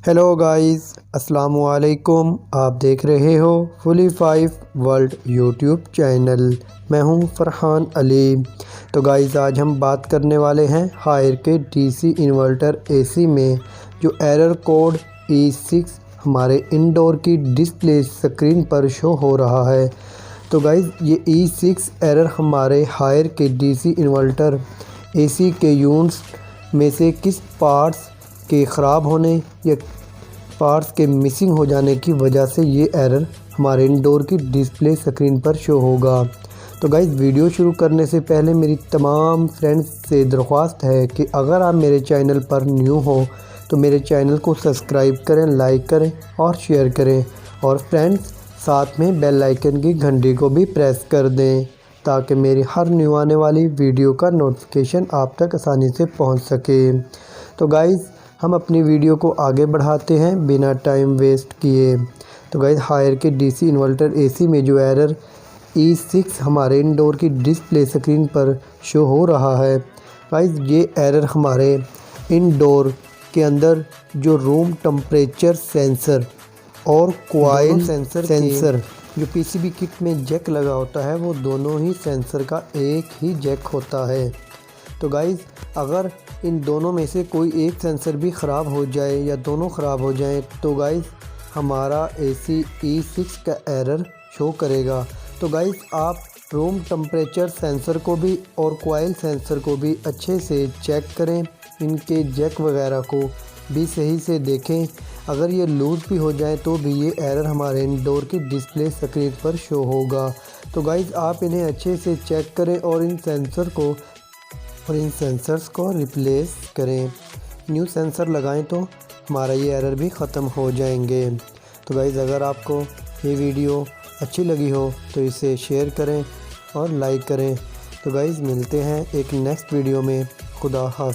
Hello guys, अस्सलाम ओ अलैकुम। आप देख रहे हो फुली 5 वर्ल्ड यूट्यूब चैनल। मैं हूं फरहान अली। तो गाइस, आज हम बात करने वाले हैं हायर के डीसी इन्वर्टर एसी में जो एरर कोड E6 हमारे इंडोर की डिस्प्ले स्क्रीन पर शो हो रहा है। तो गाइस, ये E6 एरर हमारे हायर के डीसी इन्वर्टर एसी के यूनिट्स में से किस पार्ट्स के ख़राब होने या पार्ट्स के मिसिंग हो जाने की वजह से ये एरर हमारे इंडोर की डिस्प्ले स्क्रीन पर शो होगा। तो गाइस, वीडियो शुरू करने से पहले मेरी तमाम फ्रेंड्स से दरख्वास्त है कि अगर आप मेरे चैनल पर न्यू हो तो मेरे चैनल को सब्सक्राइब करें, लाइक करें और शेयर करें, और फ्रेंड्स साथ में बेल आइकन की घंटी को भी प्रेस कर दें ताकि मेरी हर न्यू आने वाली वीडियो का नोटिफिकेशन आप तक आसानी से पहुंच सके। तो गाइस, हम अपनी वीडियो को आगे बढ़ाते हैं बिना टाइम वेस्ट किए। तो गाइस, हायर के डीसी इन्वर्टर एसी में जो एरर E6 हमारे इंडोर की डिस्प्ले स्क्रीन पर शो हो रहा है, गाइस ये एरर हमारे इंडोर के अंदर जो रूम टेम्परेचर सेंसर और कॉइल सेंसर जो पीसीबी किट में जैक लगा होता है, वो दोनों ही सेंसर का एक ही जैक होता है। तो गाइस, अगर इन दोनों में से कोई एक सेंसर भी ख़राब हो जाए या दोनों ख़राब हो जाएं तो गाइस हमारा एसी E6 का एरर शो करेगा। तो गाइस, आप रूम टेम्परेचर सेंसर को भी और कॉइल सेंसर को भी अच्छे से चेक करें, इनके जैक वगैरह को भी सही से देखें। अगर ये लूज़ भी हो जाए तो भी ये एरर हमारे इंडोर की डिस्प्ले स्क्रीन पर शो होगा। तो गाइस, आप इन्हें अच्छे से चेक करें और इन सेंसर्स को रिप्लेस करें। न्यू सेंसर लगाएं तो हमारा ये एरर भी ख़त्म हो जाएंगे। तो गाइस, अगर आपको ये वीडियो अच्छी लगी हो तो इसे शेयर करें और लाइक करें। तो गाइस, मिलते हैं एक नेक्स्ट वीडियो में। खुदा हाफ़िज़।